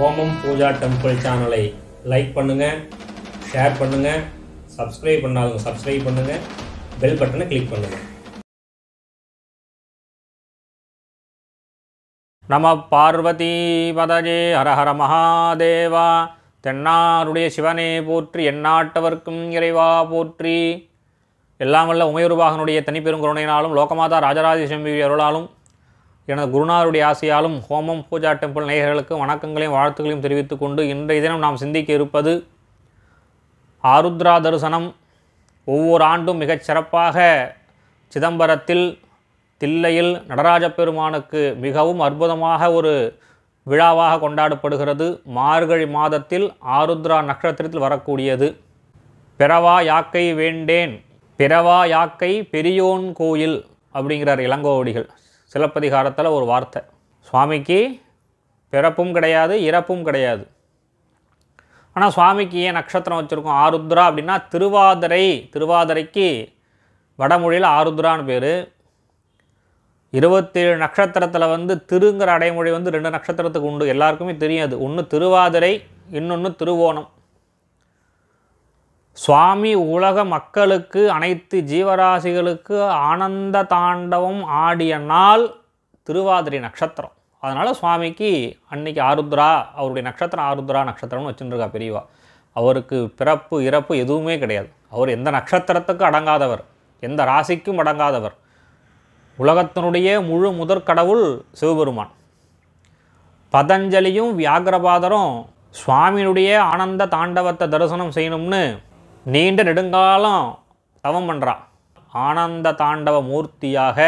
ஓமம் பூஜா டெம்பிள் சேனலை லைக் பண்ணுங்கள், ஷேர் பண்ணுங்கள், சப்ஸ்கிரைப் பண்ணாதவங்க சப்ஸ்கிரைப் பண்ணுங்கள், பெல் பட்டனை கிளிக் பண்ணுங்கள். நம பார்வதி பதஜே ஹர ஹர மகாதேவா. தென்னாருடைய சிவனே போற்றி, எந்நாட்டவர்க்கும் இறைவா போற்றி. எல்லாம் வல்ல உமையொருபாகனுடைய தனிப்பெரும் கருணையினாலும் லோகமாதா ராஜராஜேஸ்வரி அருளாலும் எனது குருநாதருடைய ஆசையாலும் ஹோமம் பூஜா டெம்பிள் நேயர்களுக்கு வணக்கங்களையும் வாழ்த்துக்களையும் தெரிவித்துக் கொண்டு இன்றைய தினம் நாம் சிந்திக்க இருப்பது ஆருத்ரா தரிசனம். ஒவ்வொரு ஆண்டும் மிகச் சிறப்பாக சிதம்பரத்தில் தில்லையில் நடராஜ பெருமானுக்கு மிகவும் அற்புதமாக ஒரு விழாவாக கொண்டாடப்படுகிறது. மார்கழி மாதத்தில் ஆருத்ரா நட்சத்திரத்தில் வரக்கூடியது. பிறவா யாக்கை வேண்டேன், பிறவா யாக்கை பெரியோன் கோயில் அப்படிங்கிறார் இளங்கோவடிகள். சிலப்பதிகாரத்தில் ஒரு வார்த்தை. சுவாமிக்கு பிறப்பும் கிடையாது, இறப்பும் கிடையாது. ஆனால் சுவாமிக்கு ஏன் நட்சத்திரம் வச்சுருக்கோம்? ஆருத்ரா அப்படின்னா திருவாதிரை. திருவாதிரைக்கு வடமொழியில் ஆருத்ரான்னு பேர். 27 நட்சத்திரத்தில் திருங்கிற அடைமொழி 2 நட்சத்திரத்துக்கு உண்டு. எல்லாருக்குமே தெரியாது. ஒன்று திருவாதிரை, இன்னொன்று திருவோணம். சுவாமி உலக மக்களுக்கு, அனைத்து ஜீவராசிகளுக்கு ஆனந்த தாண்டவம் ஆடிய நாள் திருவாதிரை நட்சத்திரம். அதனால் சுவாமிக்கு அன்னைக்கு ஆருத்ரா, அவருடைய நட்சத்திரம் ஆருத்ரா நட்சத்திரம்னு வச்சுருக்கா பெரியவா. அவருக்கு பிறப்பு இறப்பு எதுவுமே கிடையாது. அவர் எந்த நட்சத்திரத்துக்கும் அடங்காதவர், எந்த ராசிக்கும் அடங்காதவர். உலகத்தினுடைய முழு முதற்கடவுள் சிவபெருமான். பதஞ்சலியும் வியாகரபாதரும் சுவாமியினுடைய ஆனந்த தாண்டவத்தை தரிசனம் செய்யணும்னு நீண்ட நெடுங்காலம் தவம் பண்ணுறா. ஆனந்த தாண்டவ மூர்த்தியாக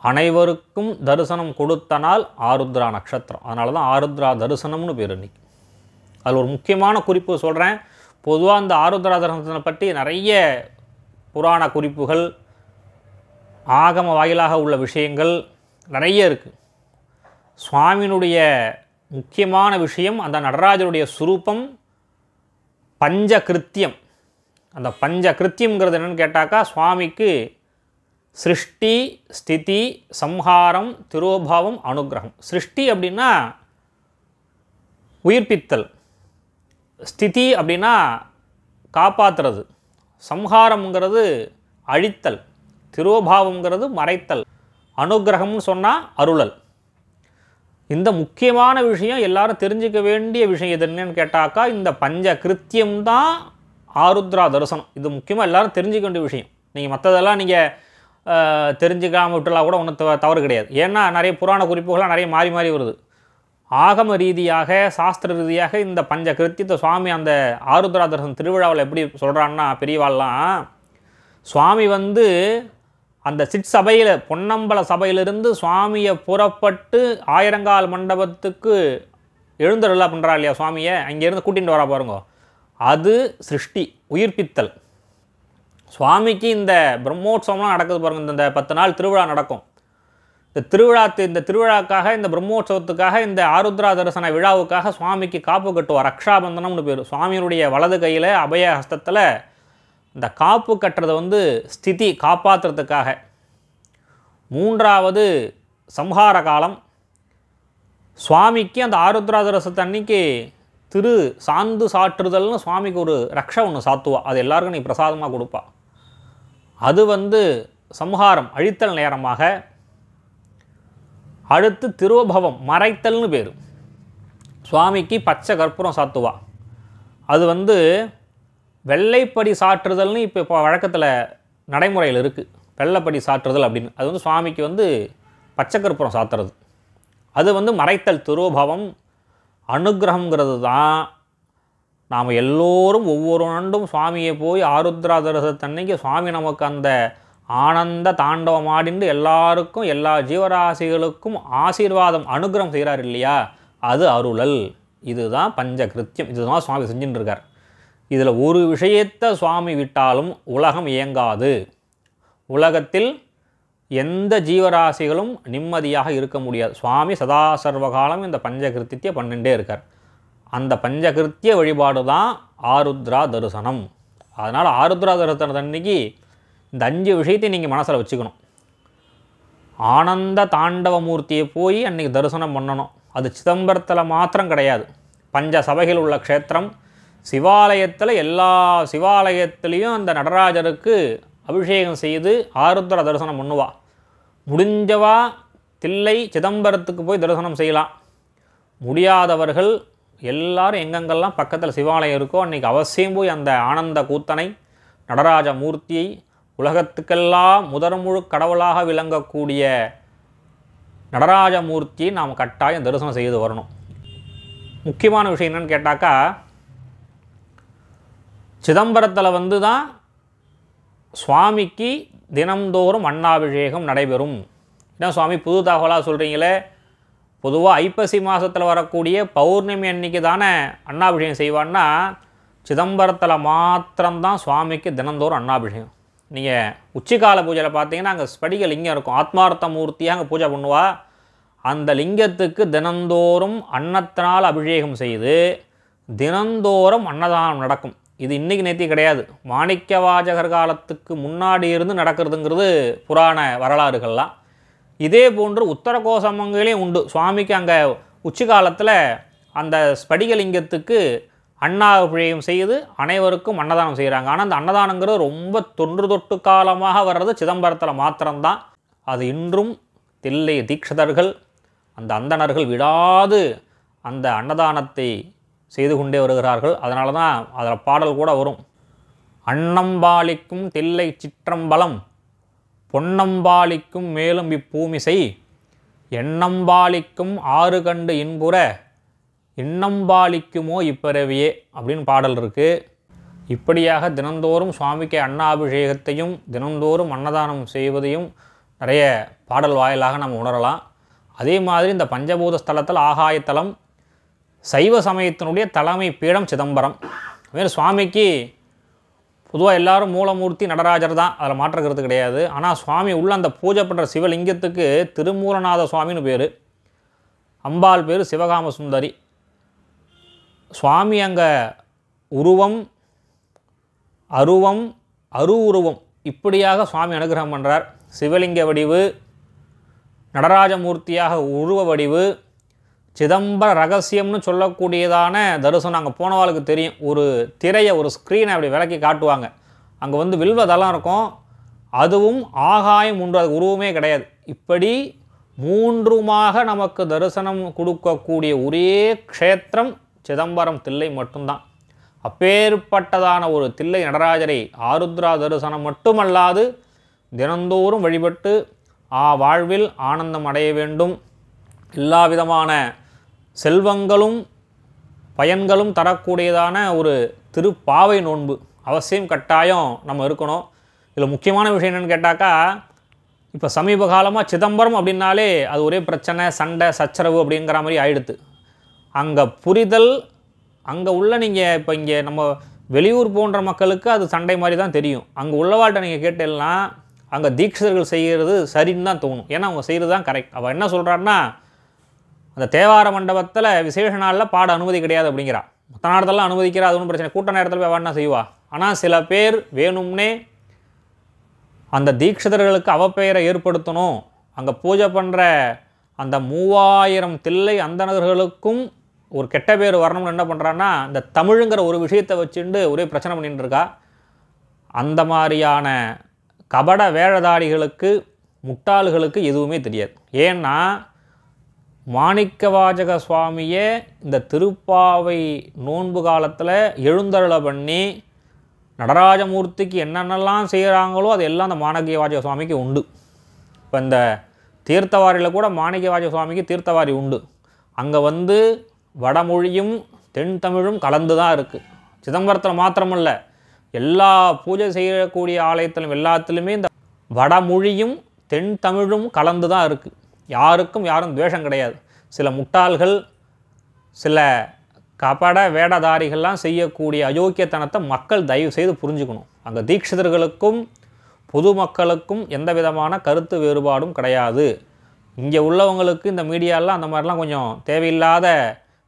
அனைவருக்கும் தரிசனம் கொடுத்த நாள் ஆருத்ரா நட்சத்திரம். அதனால தான் ஆருத்ரா தரிசனம்னு பேர். இன்னைக்கு அதில் ஒரு முக்கியமான குறிப்பு சொல்கிறேன். பொதுவாக இந்த ஆருத்ரா தரிசனத்தை பற்றி நிறைய புராண குறிப்புகள், ஆகம வாயிலாக உள்ள விஷயங்கள் நிறைய இருக்குது. சுவாமியினுடைய முக்கியமான விஷயம் அந்த நடராஜருடைய சுரூபம் பஞ்சகிருத்தியம். அந்த பஞ்சகிருத்தியம்ங்கிறது என்னென்னு கேட்டாக்கா, சுவாமிக்கு சிருஷ்டி, ஸ்திதி, சம்ஹாரம், திரோபாவம், அனுகிரகம். சிருஷ்டி அப்படின்னா உயிர்ப்பித்தல், ஸ்திதி அப்படின்னா காப்பாற்றுறது, சம்ஹாரம்ங்கிறது அழித்தல், திரோபாவம்ங்கிறது மறைத்தல், அனுகிரகம்னு சொன்னால் அருளல். இந்த முக்கியமான விஷயம் எல்லாரும் தெரிஞ்சிக்க வேண்டிய விஷயம் எது என்னன்னு கேட்டாக்கா, இந்த பஞ்ச கிருத்தியம்தான் ஆருத்ரா தரிசனம். இது முக்கியமாக எல்லாரும் தெரிஞ்சிக்க வேண்டிய விஷயம். நீங்கள் மற்றதெல்லாம் நீங்கள் தெரிஞ்சுக்காமல் விட்டுலாம் கூட ஒன்றும் தவறு கிடையாது. ஏன்னா நிறைய புராண குறிப்புகள்லாம் நிறைய மாறி மாறி வருது. ஆகம ரீதியாக, சாஸ்திர ரீதியாக இந்த பஞ்ச கிருத்தியத்தை சுவாமி அந்த ஆருத்ரா தரிசனம் திருவிழாவில் எப்படி சொல்கிறான்னா, பெரியவாள்லாம் சுவாமி அந்த சிற்சபையில், பொன்னம்பல சபையிலிருந்து சுவாமியை புறப்பட்டு ஆயிரங்கால் மண்டபத்துக்கு எழுந்தருளா பண்ணுறா இல்லையா சுவாமியை, அங்கேருந்து கூட்டிகிட்டு வரா பாருங்க, அது சிருஷ்டி, உயிர்ப்பித்தல். சுவாமிக்கு இந்த பிரம்மோற்சவம்லாம் நடக்குது பாருங்கள். இந்த 10 நாள் திருவிழா நடக்கும். இந்த திருவிழாக்காக, இந்த பிரம்மோற்சவத்துக்காக, இந்த ஆருத்ரா தரிசன விழாவுக்காக சுவாமிக்கு காப்பு கட்டுவார். ரக்ஷாபந்தனம்னு பேர். சுவாமியினுடைய வலது கையில் அபய ஹஸ்தத்தில் இந்த காப்பு கட்டுறது ஸ்திதி, காப்பாற்றுறதுக்காக. 3வது சம்ஹார காலம். சுவாமிக்கு அந்த ஆருத்ரா தரிசனத்து அன்னைக்கு சாந்து சாற்றுதல்னு சுவாமிக்கு ஒரு ரக்ஷை ஒன்று சாத்துவா. அது எல்லாருக்கும் நீ பிரசாதமாக கொடுப்பா. அது சம்ஹாரம், அழித்தல் நேரமாக. அடுத்து திரோபவம், மறைத்தல்னு பேர். சுவாமிக்கு பச்சை கற்பூரம் சாத்துவா. அது வெள்ளைப்படி சாற்றுதல்னு இப்போ வழக்கத்தில் நடைமுறையில் இருக்குது. வெள்ளைப்படி சாற்றுதல் அப்படின்னு. அது சுவாமிக்கு பச்சை கற்பூரம் சாத்துறது. அது மறைத்தல், திரோபவம். அனுகிரகங்கிறது தான் நாம் எல்லோரும் ஒவ்வொரு ஆண்டும் சுவாமியை போய் ஆருத்ரா தரிசனத்தன்னைக்கு சுவாமி நமக்கு அந்த ஆனந்த தாண்டவம் ஆடிண்டு எல்லாருக்கும், எல்லா ஜீவராசிகளுக்கும் ஆசீர்வாதம், அனுகிரகம் செய்கிறார் இல்லையா, அது அருளல். இதுதான் பஞ்சகிருத்தியம். இதுதான் சுவாமி செஞ்சுட்டு இருக்கார். இதில் ஒரு விஷயத்தை சுவாமி விட்டாலும் உலகம் இயங்காது. உலகத்தில் எந்த ஜீவராசிகளும் நிம்மதியாக இருக்க முடியாது. சுவாமி சதா சர்வகாலம் இந்த பஞ்சகிருத்தியத்தை பண்ணிகிட்டே இருக்கார். அந்த பஞ்சகிருத்திய வழிபாடு தான் ஆருத்ரா தரிசனம். அதனால் ஆருத்ரா தரிசனத்து அன்னைக்கு இந்த 5 விஷயத்தை நீங்கள் மனசில் வச்சுக்கணும். ஆனந்த தாண்டவமூர்த்தியை போய் அன்றைக்கி தரிசனம் பண்ணணும். அது சிதம்பரத்தில் மாத்திரம் கிடையாது, பஞ்ச சபைகள் உள்ள க்ஷேத்திரம். சிவாலயத்தில் எல்லா சிவாலயத்துலேயும் அந்த நடராஜருக்கு அபிஷேகம் செய்து ஆருத்ர தரிசனம் பண்ணுவா. முடிஞ்சவா தில்லை சிதம்பரத்துக்கு போய் தரிசனம் செய்யலாம். முடியாதவர்கள் எல்லாரும் எங்கெங்கெல்லாம் பக்கத்தில் சிவாலயம் இருக்கோ அன்றைக்கி அவசியம் போய் அந்த ஆனந்த கூத்தனை, நடராஜ மூர்த்தியை, உலகத்துக்கெல்லாம் முதன்முழு கடவுளாக விளங்கக்கூடிய நடராஜமூர்த்தியை நாம் கட்டாயம் தரிசனம் செய்து வரணும். முக்கியமான விஷயம் என்னென்னு கேட்டாக்கா, சிதம்பரத்தில் வந்து தான் சுவாமிக்கு தினந்தோறும் அன்னாபிஷேகம் நடைபெறும். ஏன்னா சுவாமி புது தகவலாக சொல்கிறீங்களே, பொதுவாக ஐப்பசி மாதத்தில் வரக்கூடிய பௌர்ணமி அன்னைக்கு தானே அன்னாபிஷேகம் செய்வான்னா, சிதம்பரத்தில் மாத்திரம்தான் சுவாமிக்கு தினந்தோறும் அன்னாபிஷேகம். நீங்கள் உச்சிக்கால பூஜையில் பார்த்தீங்கன்னா அங்கே ஸ்படிக லிங்கம் இருக்கும், ஆத்மார்த்த மூர்த்தியாக அங்கே பூஜை பண்ணுவா. அந்த லிங்கத்துக்கு தினந்தோறும் அன்னத்தினால் அபிஷேகம் செய்து தினந்தோறும் அன்னதானம் நடக்கும். இது இன்றைக்கி நேர்த்தி கிடையாது, மாணிக்கவாசகர் காலத்துக்கு முன்னாடி இருந்து நடக்கிறதுங்கிறது புராண வரலாறுகள்லாம். இதே போன்று உத்தரகோசமங்களையும் உண்டு. சுவாமிக்கு அங்கே உச்சி காலத்தில் அந்த ஸ்படிகலிங்கத்துக்கு அன்னாபிஷேகம் செய்து அனைவருக்கும் அன்னதானம் செய்கிறாங்க. ஆனால் அந்த அன்னதானங்கிறது ரொம்ப தொன்று தொட்டு காலமாக வர்றது சிதம்பரத்தில் மாத்திரம்தான். அது இன்றும் தில்லை தீட்சிதர்கள் அந்த அந்தணர்கள் விடாது அந்த அன்னதானத்தை செய்து கொண்டே வருகிறார்கள். அதனால தான் அதில் பாடல் கூட வரும், அன்னம்பாலிக்கும் தில்லை சிற்றம்பலம் பொன்னம்பாலிக்கும் மேலும் இப்பூமிசை எண்ணம்பாலிக்கும் ஆறு கண்டு இன்புற இன்னம்பாலிக்குமோ இப்பிறவியே அப்படின்னு பாடல் இருக்குது. இப்படியாக தினந்தோறும் சுவாமிக்கு அன்னாபிஷேகத்தையும் தினந்தோறும் அன்னதானம் செய்வதையும் நிறைய பாடல் வாயிலாக நம்ம உணரலாம். அதே மாதிரி இந்த பஞ்சபூத ஸ்தலத்தில் ஆகாயத்தலம் சைவ சமயத்தினுடைய தலைமை பீடம் சிதம்பரம். வேறு சுவாமிக்கு பொதுவாக எல்லாரும் மூலமூர்த்தி நடராஜர் தான், அதில் மாற்றுக்கிறது கிடையாது. ஆனால் சுவாமி உள்ள அந்த பூஜை பண்ணுற சிவலிங்கத்துக்கு திருமூலநாத சுவாமின்னு பேர், அம்பாள் பேர் சிவகாம சுந்தரி. சுவாமி அங்கே உருவம் அருவம் உருவம் இப்படியாக சுவாமி அனுகிரகம் பண்ணுறார். சிவலிங்க வடிவு, நடராஜமூர்த்தியாக உருவ வடிவு, சிதம்பர ரகசியம்னு சொல்லக்கூடியதான தரிசனம். அங்கே போனவாளுக்கு தெரியும், ஒரு திரையை ஒரு ஸ்க்ரீனை அப்படி விளக்கி காட்டுவாங்க. அங்கே வந்து வில்வதெல்லாம் இருக்கும், அதுவும் ஆகாயம் உண்டு, அது உருவமே கிடையாது. இப்படி மூன்றுமாக நமக்கு தரிசனம் கொடுக்கக்கூடிய ஒரே க்ஷேத்திரம் சிதம்பரம் தில்லை மட்டும்தான். அப்பேற்பட்டதான ஒரு தில்லை நடராஜரை ஆருத்ரா தரிசனம் மட்டுமல்லாது தினந்தோறும் வழிபட்டு வாழ்வில் ஆனந்தம் அடைய வேண்டும். எல்லா விதமான செல்வங்களும் பயன்களும் தரக்கூடியதான ஒரு திருப்பாவை நோன்பு அவசியம் கட்டாயம் நம்ம இருக்கணும். இதில் முக்கியமான விஷயம் என்னென்னு கேட்டாக்கா, இப்போ சமீப காலமாக சிதம்பரம் அப்படின்னாலே அது ஒரே பிரச்சனை, சண்டை சச்சரவு அப்படிங்கிற மாதிரி ஆயிடுது. அங்கே புரிதல், அங்கே உள்ள நீங்கள் இப்போ இங்கே நம்ம வெளியூர் போன்ற மக்களுக்கு அது சண்டை மாதிரி தான் தெரியும். அங்கே உள்ளவாள்கிட்ட நீங்கள் கேட்டேன்னா அங்கே தீட்சிதர்கள் செய்கிறது சரின்னு தான் தோணும். ஏன்னா அவங்க செய்கிறது தான் கரெக்ட். அவள் என்ன சொல்கிறான்னா, அந்த தேவார மண்டபத்தில் விசேஷ நாளில் பாட அனுமதி கிடையாது அப்படிங்கிறா. மற்ற நேரத்தெல்லாம் அனுமதிக்கிறா, அது ஒன்றும் பிரச்சனை, கூட்ட நேரத்தில் போய் வாடினா செய்வா. ஆனால் சில பேர் வேணும்னே அந்த தீட்சிதர்களுக்கு அவப்பெயரை ஏற்படுத்தணும், அங்கே பூஜை பண்ணுற அந்த 3000 தில்லை அந்தணர்களுக்கும் ஒரு கெட்ட பேர் வரணும்னு என்ன பண்ணுறான்னா, இந்த தமிழுங்கிற ஒரு விஷயத்தை வச்சுட்டு ஒரே பிரச்சனை பண்ணிட்டு இருக்கா. அந்த மாதிரியான கபட வேழதாரிகளுக்கு, முட்டாள்களுக்கு எதுவுமே தெரியாது. ஏன்னா மாணிக்கவாசக சுவாமியே இந்த திருப்பாவை நோன்பு காலத்தில் எழுந்தருளை பண்ணி நடராஜமூர்த்திக்கு என்னென்னலாம் செய்கிறாங்களோ அது எல்லாம் அந்த மாணிக்கவாசக சுவாமிக்கு உண்டு. இப்போ இந்த தீர்த்தவாரியில் கூட மாணிக்கவாசக சுவாமிக்கு தீர்த்தவாரி உண்டு. அங்கே வந்து வடமொழியும் தென் தமிழும் கலந்து தான் இருக்குது. சிதம்பரத்தில் மாத்திரமல்ல, எல்லா பூஜை செய்யக்கூடிய ஆலயத்திலும் எல்லாத்துலேயுமே இந்த வடமொழியும் தென் தமிழும் கலந்து தான் இருக்குது. யாருக்கும் யாரும் துவேஷம் கிடையாது. சில முட்டாள்கள், சில கபட வேடதாரிகள்லாம் செய்யக்கூடிய அயோக்கியத்தனத்தை மக்கள் தயவு செய்து புரிஞ்சுக்கணும். அங்கே தீட்சிதர்களுக்கும் பொதுமக்களுக்கும் எந்த விதமான கருத்து வேறுபாடும் கிடையாது. இங்கே உள்ளவங்களுக்கு இந்த மீடியாலாம் அந்த மாதிரிலாம் கொஞ்சம் தேவையில்லாத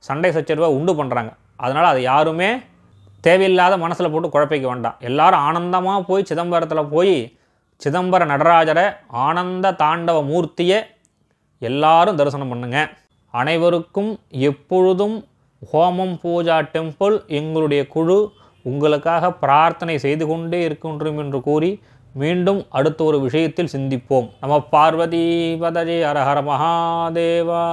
சண்டை சச்சரவை உண்டு பண்ணுறாங்க. அதனால் அது யாருமே தேவையில்லாத மனசில் போட்டு குழப்பிக்க வேண்டாம். எல்லாரும் ஆனந்தமாக போய் சிதம்பரத்தில் போய் சிதம்பர நடராஜரை, ஆனந்த தாண்டவ மூர்த்தியை எல்லாரும் தரிசனம் பண்ணுங்க. அனைவருக்கும் எப்பொழுதும் ஹோமம் பூஜா டெம்பிள் எங்களுடைய குழு உங்களுக்காக பிரார்த்தனை செய்து கொண்டே இருக்கின்றோம் என்று கூறி மீண்டும் அடுத்த ஒரு விஷயத்தில் சிந்திப்போம். நம பார்வதி பதஜே ஹர ஹர மகாதேவா.